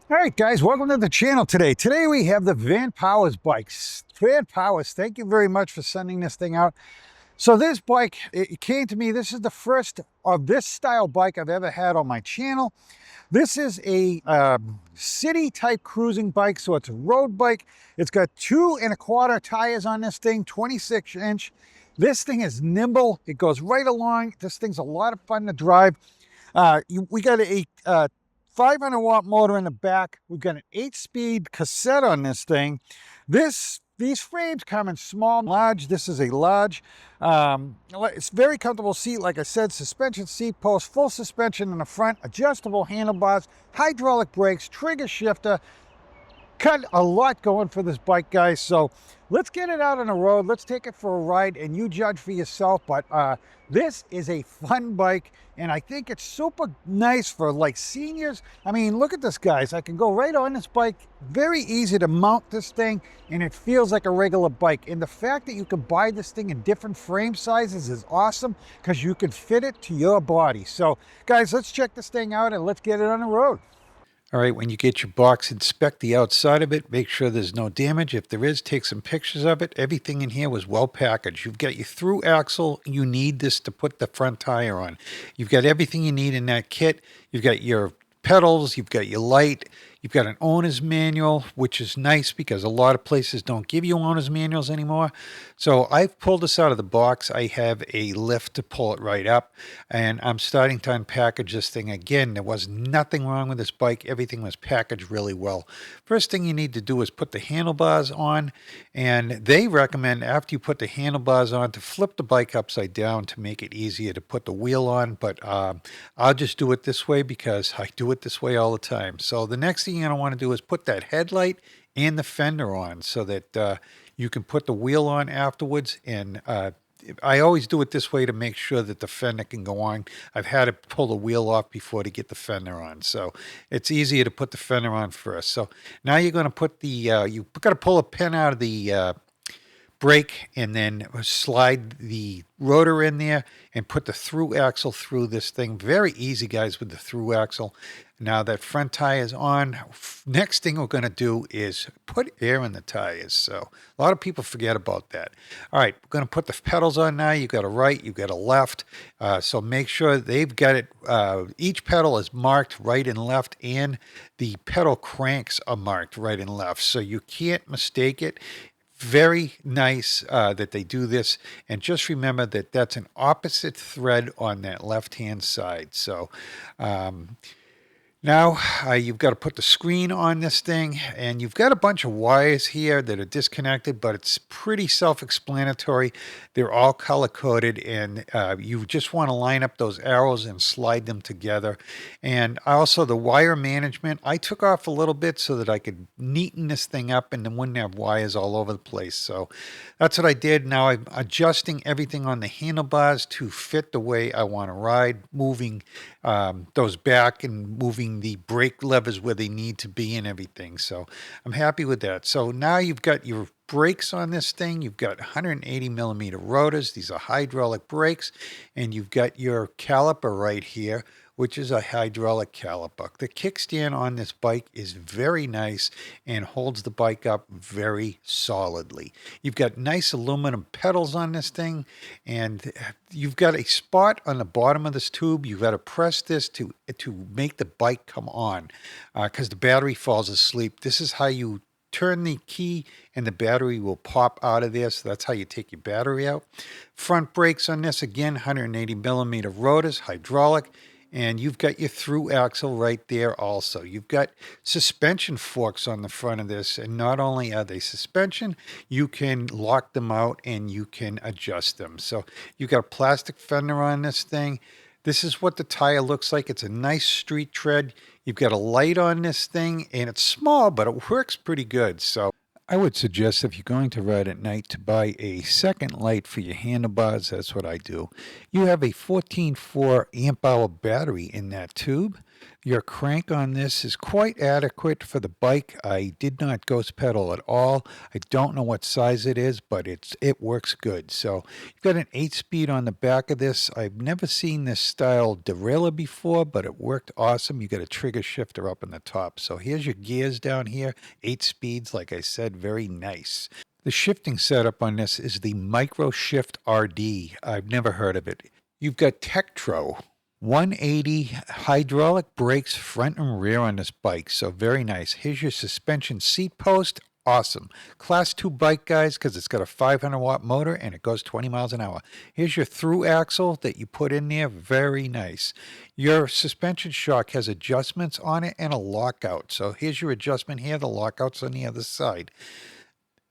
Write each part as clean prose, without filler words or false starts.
All right, guys, welcome to the channel today. Today we have the Vanpower's bikes. Vanpower's, thank you very much for sending this thing out. So this bike, it came to me, this is the first of this style bike I've ever had on my channel. This is a city type cruising bike, so it's a road bike. It's got 2¼ tires on this thing, 26-inch. This thing is nimble, it goes right along. This thing's a lot of fun to drive. We got a 500-watt motor in the back. We've got an 8-speed cassette on this thing. These frames come in small, large. This is a large. It's very comfortable seat. Like I said, suspension seat post, full suspension in the front, adjustable handlebars, hydraulic brakes, trigger shifter. Got a lot going for this bike, guys. So let's get it out on the road. Let's take it for a ride and you judge for yourself. But this is a fun bike and I think it's super nice for like seniors. I mean, look at this, guys. I can go right on this bike. Very easy to mount this thing and it feels like a regular bike. And the fact that you can buy this thing in different frame sizes is awesome because you can fit it to your body. So guys, let's check this thing out and let's get it on the road. All right, when you get your box, inspect the outside of it. Make sure there's no damage. If there is, take some pictures of it. Everything in here was well packaged. You've got your through axle. You need this to put the front tire on. You've got everything you need in that kit. You've got your pedals. You've got your light. You've got an owner's manual, which is nice because a lot of places don't give you owner's manuals anymore. So I've pulled this out of the box. I have a lift to pull it right up, and I'm starting to unpackage this thing again. There was nothing wrong with this bike. Everything was packaged really well. First thing you need to do is put the handlebars on, and they recommend after you put the handlebars on to flip the bike upside down to make it easier to put the wheel on, but I'll just do it this way because I do it this way all the time. So the next thing you're going to want to do is put that headlight and the fender on so that you can put the wheel on afterwards. And I always do it this way to make sure that the fender can go on. I've had to pull the wheel off before to get the fender on. So it's easier to put the fender on first. So now you're going to put the, you've got to pull a pin out of the brake and then slide the rotor in there and put the through axle through this thing. Very easy, guys, with the through axle. Now that front tire is on, next thing we're going to do is put air in the tires. So a lot of people forget about that. All right, we're going to put the pedals on now. You've got a right, you've got a left. So make sure they've got it. Each pedal is marked right and left, and the pedal cranks are marked right and left. So you can't mistake it. Very nice that they do this. And just remember that that's an opposite thread on that left-hand side. So now you've got to put the screen on this thing, and you've got a bunch of wires here that are disconnected, but it's pretty self-explanatory. They're all color-coded, and you just want to line up those arrows and slide them together. And also the wire management, I took off a little bit so that I could neaten this thing up and then wouldn't have wires all over the place. So that's what I did. Now I'm adjusting everything on the handlebars to fit the way I want to ride, moving those back and moving the brake levers where they need to be and everything. So I'm happy with that. So now you've got your brakes on this thing. You've got 180 millimeter rotors. These are hydraulic brakes. And you've got your caliper right here, which is a hydraulic caliper. The kickstand on this bike is very nice and holds the bike up very solidly. You've got nice aluminum pedals on this thing, and you've got a spot on the bottom of this tube. You've got to press this to make the bike come on because the battery falls asleep. This is how you turn the key and the battery will pop out of there. So that's how you take your battery out. Front brakes on this, again, 180 millimeter rotors, hydraulic. And you've got your through axle right there also. You've got suspension forks on the front of this. And not only are they suspension, you can lock them out and you can adjust them. So you've got a plastic fender on this thing. This is what the tire looks like. It's a nice street tread. You've got a light on this thing, and it's small, but it works pretty good. So I would suggest if you're going to ride at night to buy a second light for your handlebars. That's what I do. You have a 14.4 amp hour battery in that tube. Your crank on this is quite adequate for the bike. I did not ghost pedal at all. I don't know what size it is, but it works good. So you've got an 8-speed on the back of this. I've never seen this style derailleur before, but it worked awesome. You got a trigger shifter up in the top. So here's your gears down here, 8 speeds, like I said, very nice. The shifting setup on this is the Micro Shift RD. I've never heard of it. You've got Tektro 180 hydraulic brakes front and rear on this bike, so very nice. Here's your suspension seat post. Awesome. Class 2 bike, guys, because it's got a 500-watt motor and it goes 20 miles an hour. Here's your through axle that you put in there. Very nice. Your suspension shock has adjustments on it and a lockout. So here's your adjustment here. The lockout's on the other side.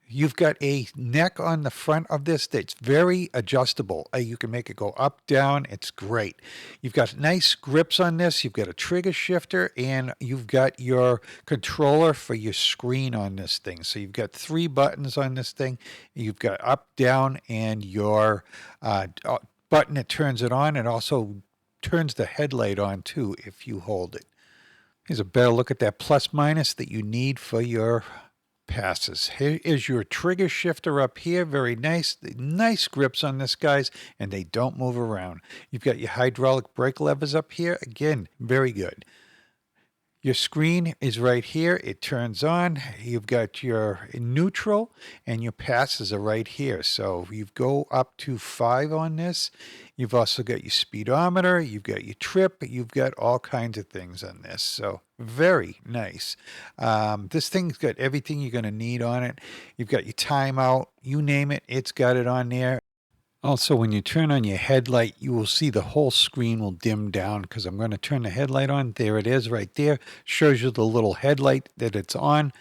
You've got a neck on the front of this that's very adjustable. You can make it go up, down. It's great. You've got nice grips on this. You've got a trigger shifter, and you've got your controller for your screen on this thing. So you've got 3 buttons on this thing. You've got up, down, and your button that turns it on. It also turns the headlight on, too, if you hold it. Here's a better look at that plus minus that you need for your passes. Here is your trigger shifter up here. Very nice. Nice grips on this, guys, and they don't move around. You've got your hydraulic brake levers up here. Again, very good. Your screen is right here. It turns on. You've got your neutral, and your passes are right here. So you go up to 5 on this. You've also got your speedometer. You've got your trip. You've got all kinds of things on this. So very nice. This thing's got everything you're going to need on it. You've got your timeout. You name it, it's got it on there. Also, when you turn on your headlight, you will see the whole screen will dim down because I'm going to turn the headlight on. There it is right there. Shows you the little headlight that it's on.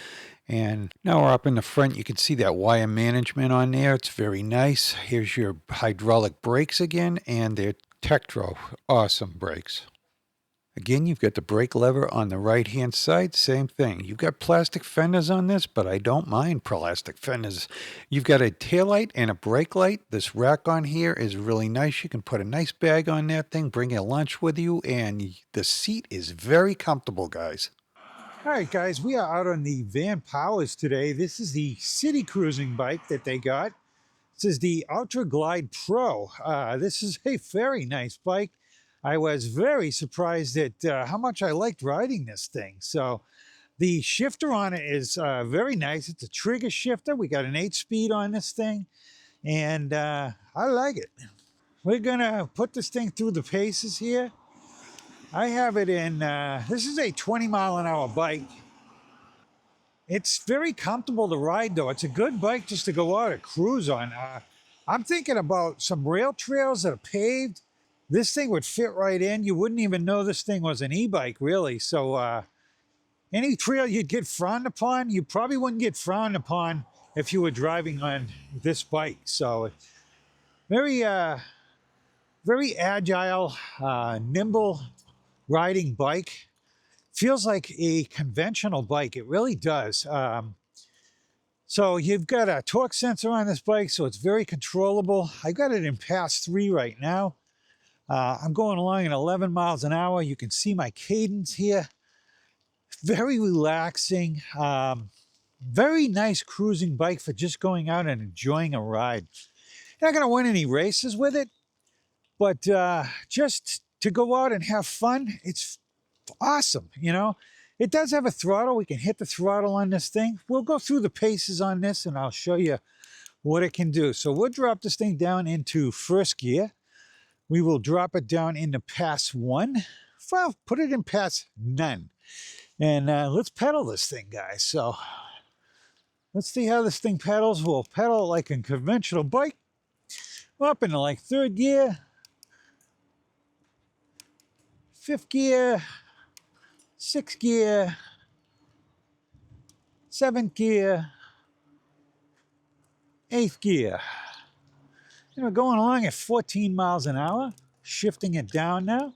And now we're up in the front. You can see that wire management on there. It's very nice. Here's your hydraulic brakes again, and they're Tektro. Awesome brakes. Again, you've got the brake lever on the right-hand side. Same thing. You've got plastic fenders on this, but I don't mind plastic fenders. You've got a taillight and a brake light. This rack on here is really nice. You can put a nice bag on that thing, bring your lunch with you, and the seat is very comfortable, guys. All right, guys, we are out on the Vanpowers today. This is the city cruising bike that they got. This is the UrbanGlide Pro. This is a very nice bike. I was very surprised at how much I liked riding this thing. So the shifter on it is very nice. It's a trigger shifter. We got an 8-speed on this thing, and I like it. We're gonna put this thing through the paces here. I have it in, this is a 20-mile-an-hour bike. It's very comfortable to ride, though. It's a good bike just to go out and cruise on. I'm thinking about some rail trails that are paved. This thing would fit right in. You wouldn't even know this thing was an e-bike, really. So any trail you'd get frowned upon, you probably wouldn't get frowned upon if you were driving on this bike. So very, very agile, nimble riding bike. Feels like a conventional bike. It really does. So you've got a torque sensor on this bike, so it's very controllable. I got it in pass 3 right now. I'm going along at 11 miles an hour. You can see my cadence here. Very relaxing. Very nice cruising bike for just going out and enjoying a ride. You're not going to win any races with it, but just to go out and have fun, it's awesome, you know. It does have a throttle. We can hit the throttle on this thing. We'll go through the paces on this and I'll show you what it can do. So we'll drop this thing down into first gear. We will drop it down into pass 1. Well, put it in pass none. And let's pedal this thing, guys. So let's see how this thing pedals. We'll pedal like a conventional bike. Up into like 3rd gear, 5th gear, 6th gear, 7th gear, 8th gear. And we're going along at 14 miles an hour, shifting it down now.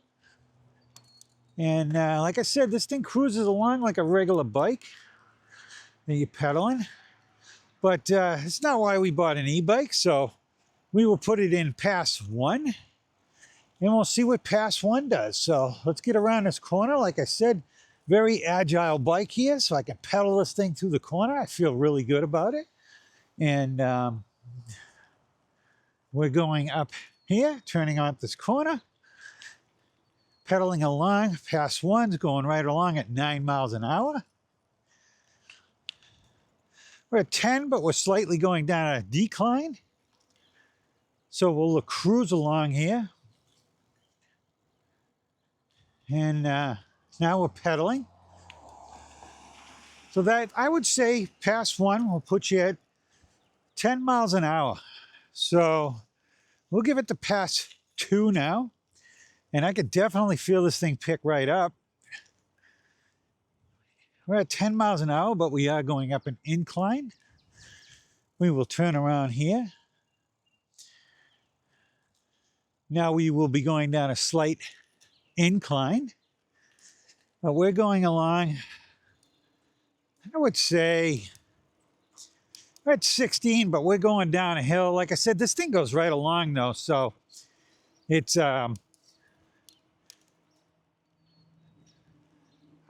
And like I said, this thing cruises along like a regular bike that you're pedaling. But it's not why we bought an e-bike, so we will put it in pass 1. and we'll see what pass one does. So let's get around this corner. Like I said, very agile bike here, so I can pedal this thing through the corner. I feel really good about it. And we're going up here, turning up this corner, pedaling along. Pass one's going right along at 9 miles an hour. We're at 10, but we're slightly going down a decline. So we'll cruise along here. And now we're pedaling. So that, I would say, pass one will put you at 10 miles an hour. So we'll give it the pass two now. And I could definitely feel this thing pick right up. We're at 10 miles an hour, but we are going up an incline. We will turn around here. Now we will be going down a slight incline. But we're going along, I would say, we're at 16, but we're going down a hill. Like I said, this thing goes right along though, so it's, I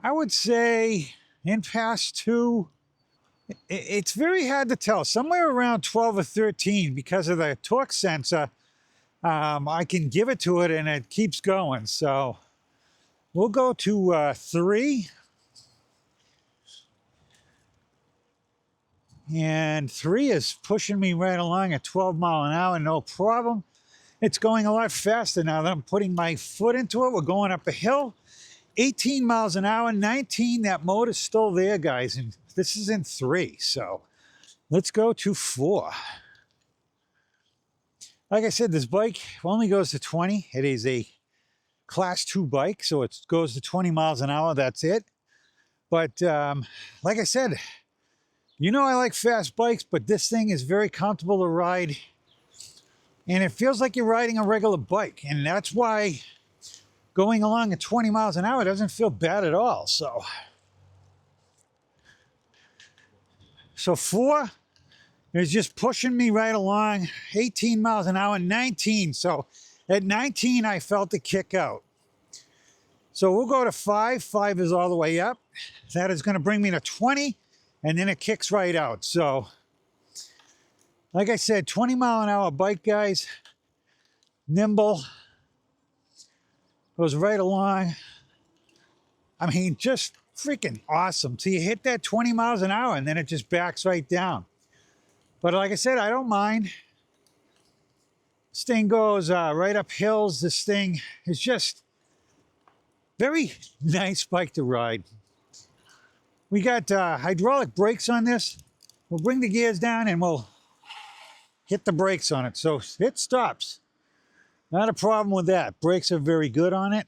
would say in pass two, it's very hard to tell. Somewhere around 12 or 13 because of the torque sensor. I can give it to it and it keeps going. So we'll go to 3. And 3 is pushing me right along at 12 mile an hour, no problem. It's going a lot faster now that I'm putting my foot into it. We're going up a hill, 18 miles an hour, 19. That motor's still there, guys. And this is in 3. So let's go to 4. Like I said, this bike only goes to 20. It is a class 2 bike, so it goes to 20 miles an hour. That's it. But like I said, you know I like fast bikes, but this thing is very comfortable to ride. And it feels like you're riding a regular bike. And that's why going along at 20 miles an hour doesn't feel bad at all. So 4 is just pushing me right along, 18 miles an hour, 19. So at 19, I felt the kick out. So we'll go to 5. 5 is all the way up. That is going to bring me to 20, and then it kicks right out. So like I said, 20 mile an hour bike, guys. Nimble. Goes right along. I mean, just freaking awesome. So you hit that 20 miles an hour and then it just backs right down. But like I said, I don't mind. This thing goes right up hills. This thing is just very nice bike to ride. We got hydraulic brakes on this. We'll bring the gears down and we'll hit the brakes on it. So it stops. Not a problem with that. Brakes are very good on it.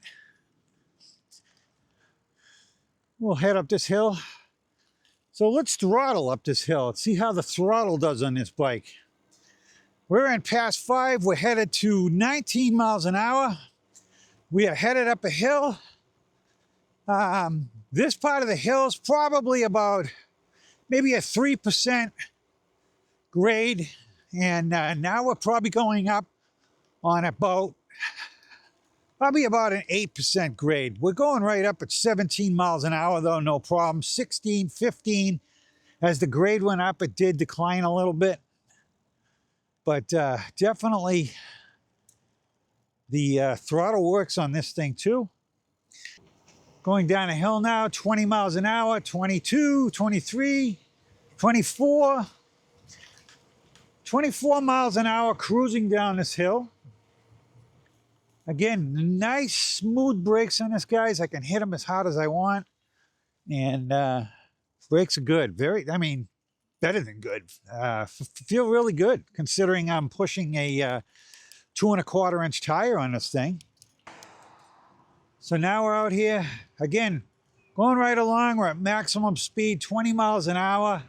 We'll head up this hill. So let's throttle up this hill. Let's see how the throttle does on this bike. We're in pass 5. We're headed to 19 miles an hour. We are headed up a hill. This part of the hill is probably about maybe a 3% grade. And now we're probably going up on probably about an 8% grade. We're going right up at 17 miles an hour though, no problem. 16, 15. As the grade went up, it did decline a little bit. But definitely the throttle works on this thing too. Going down a hill now, 20 miles an hour, 22, 23, 24. 24 miles an hour cruising down this hill. Again, nice smooth brakes on this, guys. I can hit them as hard as I want. And brakes are good. I mean, better than good. Feel really good considering I'm pushing a 2 1/4 inch tire on this thing. So now we're out here, again, going right along. We're at maximum speed, 20 miles an hour.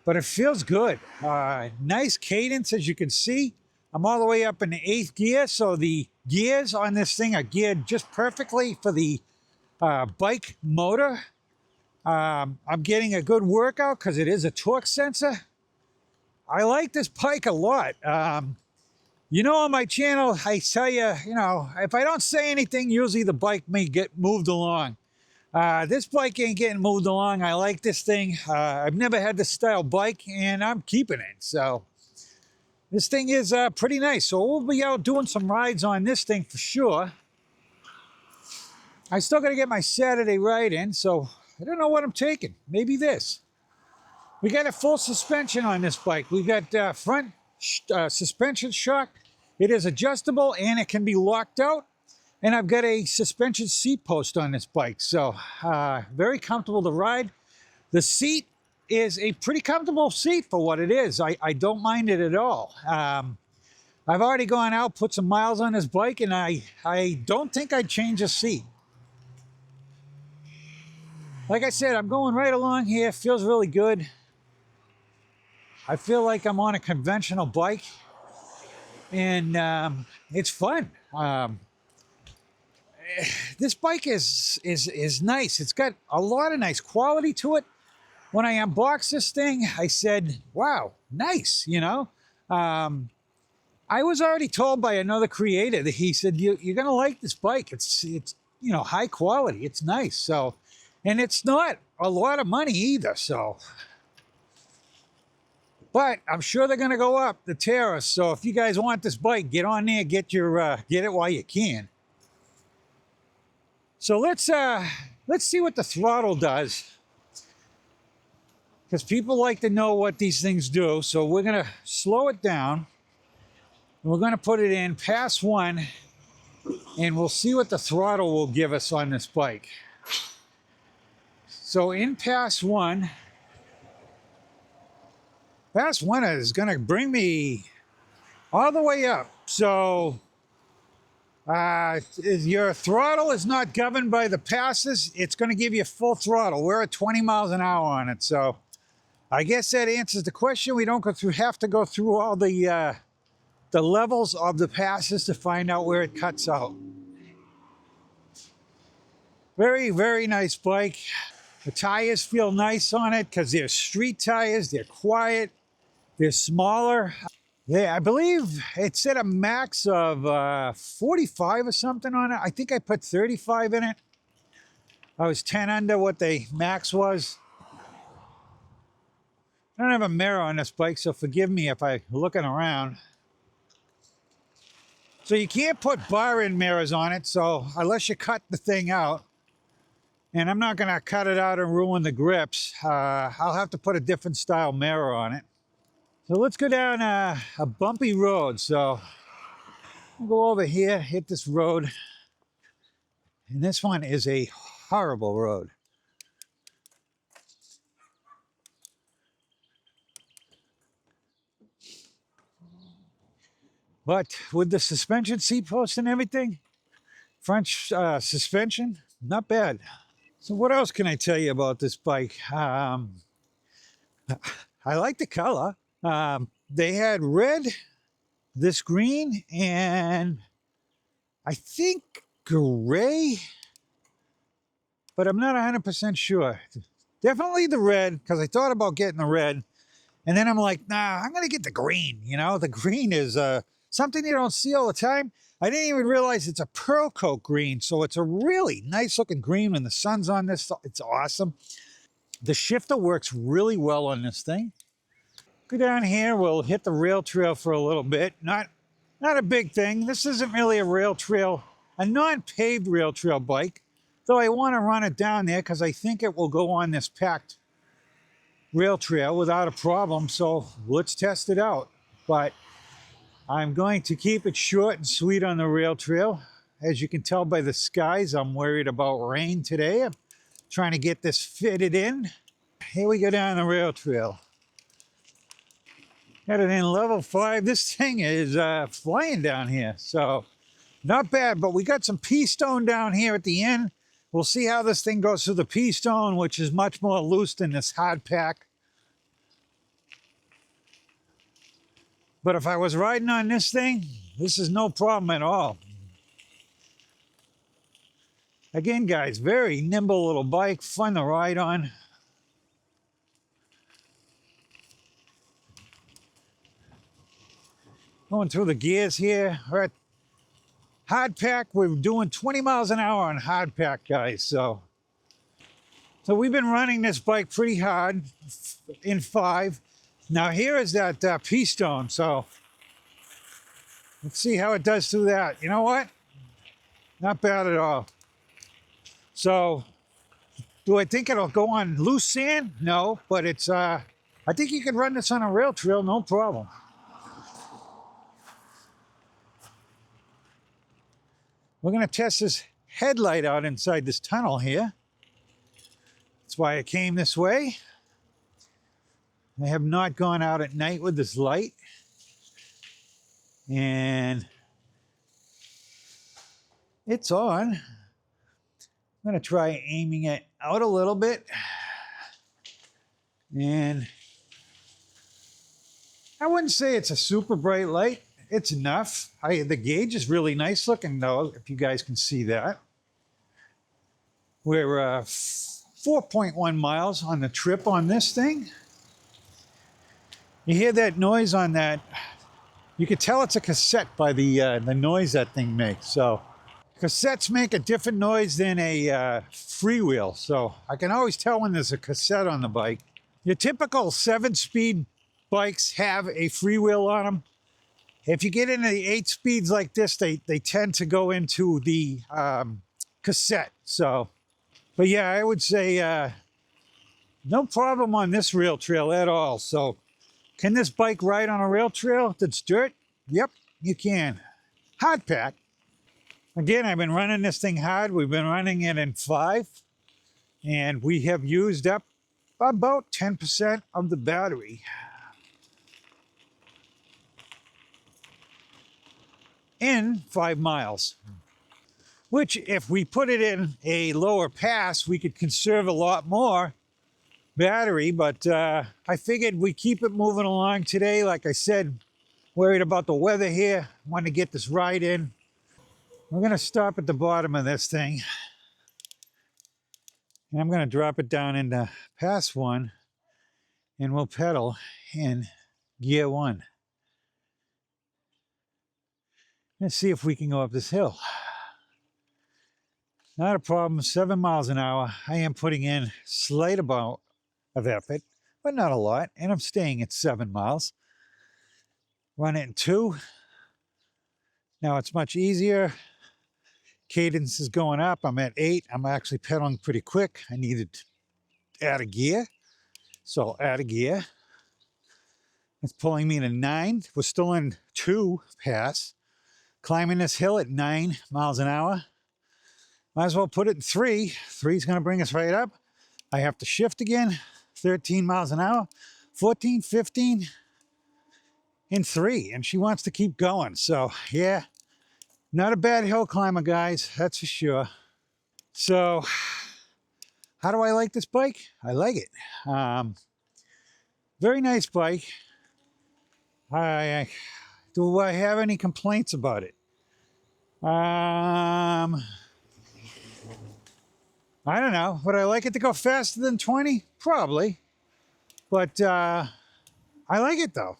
But it feels good. Nice cadence, as you can see. I'm all the way up in the 8th gear, so the gears on this thing are geared just perfectly for the bike motor. I'm getting a good workout because it is a torque sensor. I like this bike a lot. You know, on my channel, I tell you, you know, if I don't say anything, usually the bike may get moved along. This bike ain't getting moved along. I like this thing. I've never had this style bike, and I'm keeping it. So this thing is pretty nice. So we'll be out doing some rides on this thing for sure. I still got to get my Saturday ride in, so I don't know what I'm taking. Maybe this. We got a full suspension on this bike. We got front suspension shock. It is adjustable and it can be locked out. And I've got a suspension seat post on this bike. So very comfortable to ride. The seat is a pretty comfortable seat for what it is. I don't mind it at all. I've already gone out, put some miles on this bike, and I don't think I'd change a seat. Like I said, I'm going right along here. Feels really good. I feel like I'm on a conventional bike, and it's fun. This bike is nice. It's got a lot of nice quality to it. When I unboxed this thing, I said, wow, nice, you know. I was already told by another creator that he said, you're going to like this bike. It's, you know, high quality. It's nice. So, and it's not a lot of money either. So, but I'm sure they're going to go up the tariffs. So if you guys want this bike, get on there, get it while you can. So let's see what the throttle does, because people like to know what these things do. So we're going to slow it down. And we're going to put it in pass 1, and we'll see what the throttle will give us on this bike. So in pass 1 is going to bring me all the way up. So your throttle is not governed by the passes. It's going to give you full throttle. We're at 20 miles an hour on it. So I guess that answers the question. We don't have to go through all the levels of the passes to find out where it cuts out. Very, very nice bike. The tires feel nice on it because they're street tires. They're quiet. They're smaller. Yeah, I believe it said a max of 45 or something on it. I think I put 35 in it. I was 10 under what the max was. I don't have a mirror on this bike, so forgive me if I'm looking around. So you can't put bar-in mirrors on it, so unless you cut the thing out, and I'm not going to cut it out and ruin the grips, I'll have to put a different style mirror on it. So let's go down a bumpy road. So I'll go over here, hit this road, and this one is a horrible road. But with the suspension seat post and everything, front suspension, not bad. So what else can I tell you about this bike? I like the color. They had red, this green, and I think gray, but I'm not 100% sure. Definitely the red, because I thought about getting the red, and then I'm like, nah, I'm gonna get the green. You know, the green is something you don't see all the time. I didn't even realize it's a pearl coat green, so it's a really nice looking green when the sun's on this. It's awesome. The shifter works really well on this thing. Go down here, we'll hit the rail trail for a little bit. Not a big thing. This isn't really a rail trail, a non-paved rail trail bike, though I want to run it down there because I think it will go on this packed rail trail without a problem. So let's test it out. But I'm going to keep it short and sweet on the rail trail. As you can tell by the skies, I'm worried about rain today. I'm trying to get this fitted in. Here we go down the rail trail. Got it in level 5. This thing is flying down here, so not bad. But we got some P-stone down here at the end. We'll see how this thing goes through the P-stone, which is much more loose than this hard pack. But if I was riding on this thing, this is no problem at all. Again, guys, very nimble little bike, fun to ride on. Going through the gears here. We're at hard pack. We're doing 20 miles an hour on hard pack, guys. So we've been running this bike pretty hard in 5. Now here is that P-stone. So let's see how it does through that. You know what? Not bad at all. So do I think it'll go on loose sand? No, but it's I think you can run this on a rail trail, no problem. We're gonna test this headlight out inside this tunnel here. That's why I came this way. I have not gone out at night with this light. And it's on. I'm gonna try aiming it out a little bit. And I wouldn't say it's a super bright light. It's enough. The gauge is really nice looking though, if you guys can see that. We're 4.1 miles on the trip on this thing. You hear that noise on that? You can tell it's a cassette by the noise that thing makes. So cassettes make a different noise than a freewheel. So I can always tell when there's a cassette on the bike. Your typical 7-speed bikes have a freewheel on them. If you get into the 8 speeds like this, they tend to go into the cassette. So, but yeah, I would say no problem on this rail trail at all. So can this bike ride on a rail trail that's dirt? Yep, you can. Hard pack. Again, I've been running this thing hard. We've been running it in 5, and we have used up about 10% of the battery. In 5 miles. Which, if we put it in a lower pass, we could conserve a lot more battery, but I figured we keep it moving along today. Like I said, worried about the weather here. Want to get this ride in. We're gonna stop at the bottom of this thing. And I'm gonna drop it down into pass 1, and we'll pedal in gear 1. Let's see if we can go up this hill. Not a problem, 7 miles an hour. I am putting in slight amount of effort, but not a lot, and I'm staying at 7 miles. Run it in 2. Now it's much easier. Cadence is going up. I'm at 8. I'm actually pedaling pretty quick. I needed to add a gear, so I'll add a gear. It's pulling me to 9. We're still in 2 pass. Climbing this hill at 9 miles an hour. Might as well put it in 3. 3 is going to bring us right up. I have to shift again. 13 miles an hour. 14, 15, in 3. And she wants to keep going. So, yeah, not a bad hill climber, guys. That's for sure. So, how do I like this bike? I like it. Very nice bike. Do I have any complaints about it? I don't know. Would I like it to go faster than 20? Probably. But I like it though.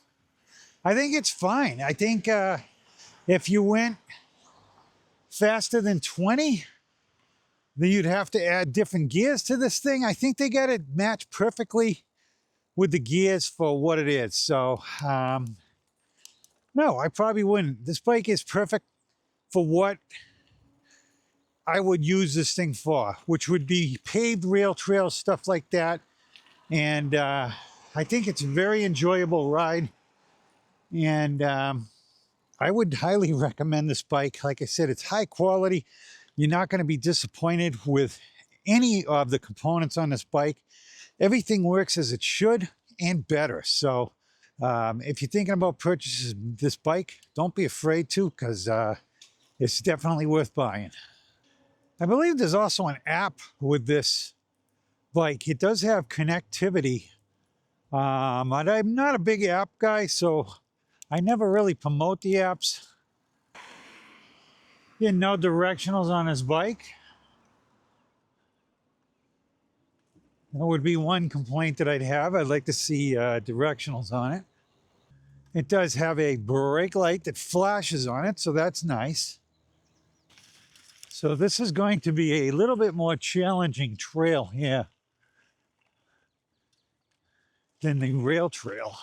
I think it's fine. I think if you went faster than 20, then you'd have to add different gears to this thing. I think they got it matched perfectly with the gears for what it is. So, no, I probably wouldn't. This bike is perfect for what I would use this thing for, which would be paved rail trails, stuff like that. And I think it's a very enjoyable ride. And I would highly recommend this bike. Like I said, it's high quality. You're not going to be disappointed with any of the components on this bike. Everything works as it should and better. So if you're thinking about purchasing this bike, don't be afraid to, because it's definitely worth buying. I believe there's also an app with this bike. It does have connectivity. But I'm not a big app guy, so I never really promote the apps. Yeah, no directionals on his bike. That would be one complaint that I'd have. I'd like to see directionals on it. It does have a brake light that flashes on it, so that's nice. So this is going to be a little bit more challenging trail here than the rail trail.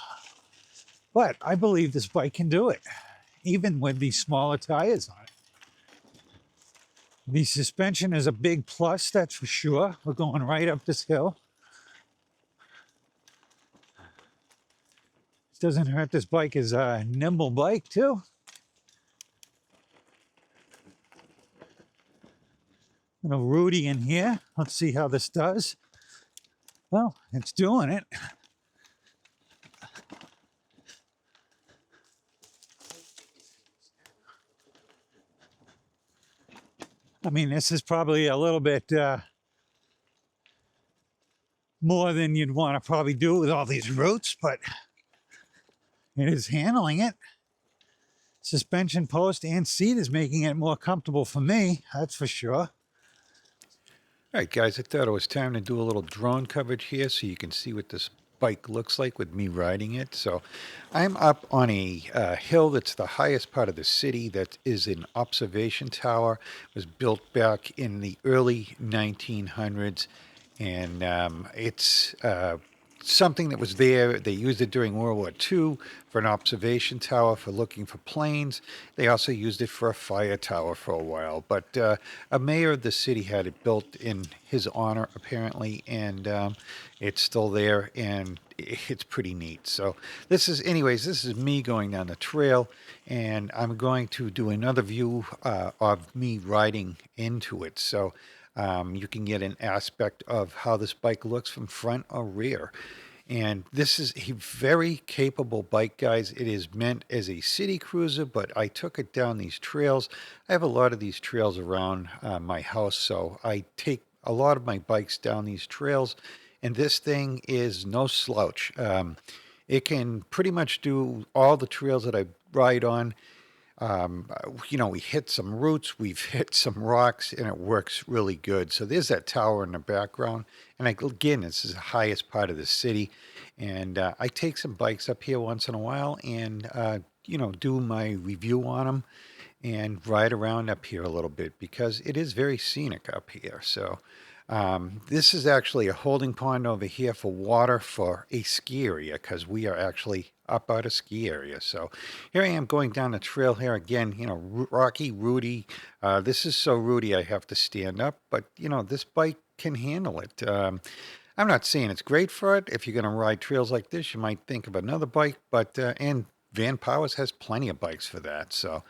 But I believe this bike can do it, even with these smaller tires on it. The suspension is a big plus, that's for sure. We're going right up this hill. This doesn't hurt. This bike is a nimble bike too. A little Rudy in here. Let's see how this does. Well, it's doing it. I mean, this is probably a little bit more than you'd want to probably do with all these roots, but it is handling it. Suspension post and seat is making it more comfortable for me, that's for sure. All right, guys, I thought it was time to do a little drone coverage here so you can see what this bike looks like with me riding it. So I'm up on a hill that's the highest part of the city. That is an observation tower. It was built back in the early 1900s, and it's something that was there. They used it during World War II for an observation tower for looking for planes. They also used it for a fire tower for a while. But a mayor of the city had it built in his honor, apparently, and it's still there, and it's pretty neat. So this is, anyways, this is me going down the trail, and I'm going to do another view of me riding into it. So you can get an aspect of how this bike looks from front or rear. And this is a very capable bike, guys. It is meant as a city cruiser, but I took it down these trails. I have a lot of these trails around my house, so I take a lot of my bikes down these trails. And this thing is no slouch. It can pretty much do all the trails that I ride on. We hit some roots, we've hit some rocks, and it works really good. So there's that tower in the background. And again, this is the highest part of the city. And I take some bikes up here once in a while and, do my review on them and ride around up here a little bit because it is very scenic up here. So this is actually a holding pond over here for water for a ski area because we are actually up at a ski area. So here I am going down the trail here again, rocky, rooty. This is so rooty I have to stand up, but this bike can handle it. I'm not saying it's great for it. If you're going to ride trails like this, you might think of another bike, but and Vanpower has plenty of bikes for that. So,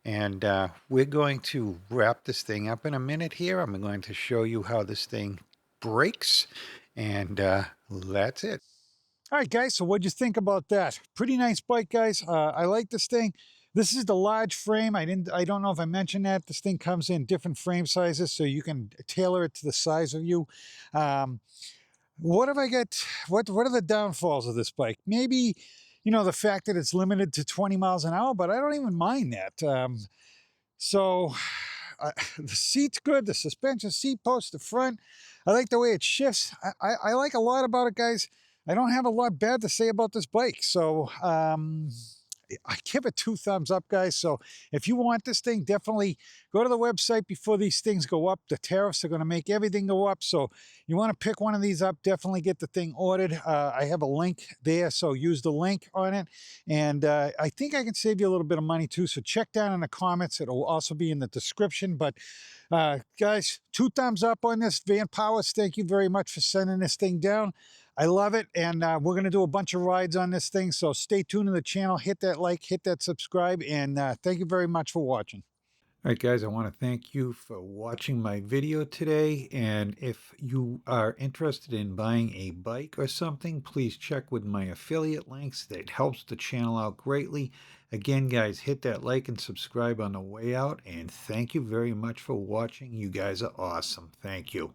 and we're going to wrap this thing up in a minute here. I'm going to show you how this thing brakes, and that's it. All right, guys, so what'd you think about that? Pretty nice bike, guys. I like this thing. This is the large frame. I don't know if I mentioned that. This thing comes in different frame sizes, so you can tailor it to the size of you. What have I got? What are the downfalls of this bike? Maybe, the fact that it's limited to 20 miles an hour, but I don't even mind that. So the seat's good, the suspension, seat post, the front. I like the way it shifts. I like a lot about it, guys. I don't have a lot bad to say about this bike. So I give it 2 thumbs up, guys. So if you want this thing, definitely go to the website before these things go up. The tariffs are going to make everything go up. So you want to pick one of these up, definitely get the thing ordered. I have a link there, so use the link on it. And I think I can save you a little bit of money too. So check down in the comments. It'll also be in the description. But guys, 2 thumbs up on this. Vanpower, thank you very much for sending this thing down. I love it, and we're going to do a bunch of rides on this thing, so stay tuned to the channel. Hit that like, hit that subscribe, and thank you very much for watching. All right, guys, I want to thank you for watching my video today. And if you are interested in buying a bike or something, please check with my affiliate links. That helps the channel out greatly. Again, guys, hit that like and subscribe on the way out. And thank you very much for watching. You guys are awesome. Thank you.